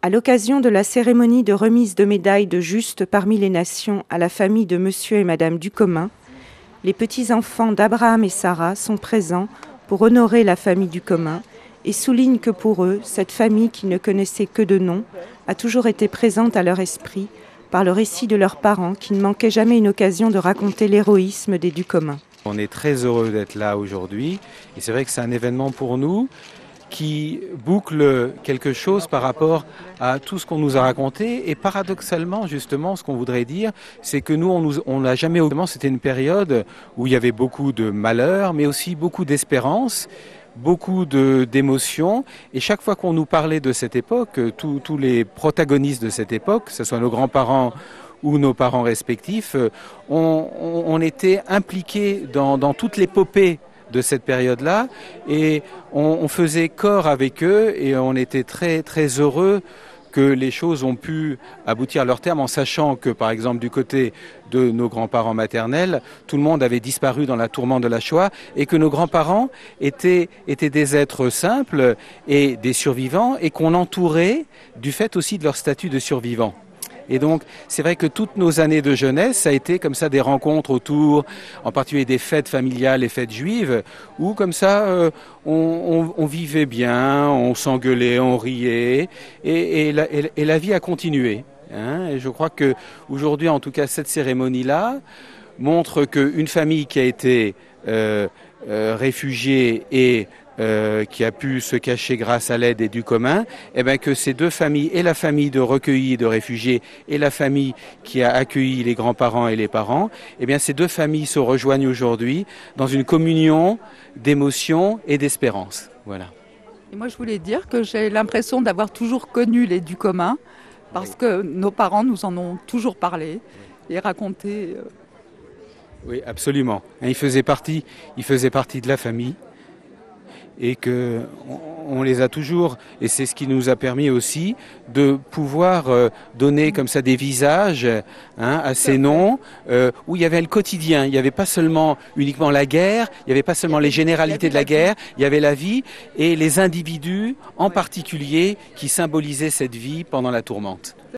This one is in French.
À l'occasion de la cérémonie de remise de médailles de Juste parmi les nations à la famille de Monsieur et Madame Ducommun, les petits-enfants d'Abraham et Sarah sont présents pour honorer la famille Ducommun et soulignent que pour eux, cette famille qui ne connaissait que de nom a toujours été présente à leur esprit par le récit de leurs parents qui ne manquaient jamais une occasion de raconter l'héroïsme des Ducommun. On est très heureux d'être là aujourd'hui et c'est vrai que c'est un événement pour nous qui boucle quelque chose par rapport à tout ce qu'on nous a raconté. Et paradoxalement, justement, ce qu'on voudrait dire, c'est que nous, on n'a jamais... C'était une période où il y avait beaucoup de malheur, mais aussi beaucoup d'espérance, beaucoup d'émotions. Et chaque fois qu'on nous parlait de cette époque, tous les protagonistes de cette époque, que ce soit nos grands-parents ou nos parents respectifs, on était impliqués dans toute l'épopée de cette période-là et on faisait corps avec eux et on était très très heureux que les choses ont pu aboutir à leur terme en sachant que par exemple du côté de nos grands-parents maternels, tout le monde avait disparu dans la tourmente de la Shoah et que nos grands-parents étaient des êtres simples et des survivants et qu'on entourait du fait aussi de leur statut de survivants. Et donc, c'est vrai que toutes nos années de jeunesse, ça a été comme ça des rencontres autour, en particulier des fêtes familiales, les fêtes juives, où comme ça, on vivait bien, on s'engueulait, on riait, et la vie a continué. Hein. Et je crois que aujourd'hui, en tout cas, cette cérémonie-là montre qu'une famille qui a été réfugiée et qui a pu se cacher grâce à l'aide et du commun, eh bien que ces deux familles, et la famille de recueillis de réfugiés et la famille qui a accueilli les grands-parents et les parents, eh bien ces deux familles se rejoignent aujourd'hui dans une communion d'émotions et d'espérance. Voilà. Et moi je voulais dire que j'ai l'impression d'avoir toujours connu les Ducommun parce que nos parents nous en ont toujours parlé et raconté. Oui, absolument. Il faisait partie de la famille. Et qu'on les a toujours, et c'est ce qui nous a permis aussi de pouvoir donner comme ça des visages à ces noms, où il y avait le quotidien, il n'y avait pas seulement uniquement la guerre, il n'y avait pas seulement les généralités de la guerre, il y avait la vie et les individus en particulier qui symbolisaient cette vie pendant la tourmente.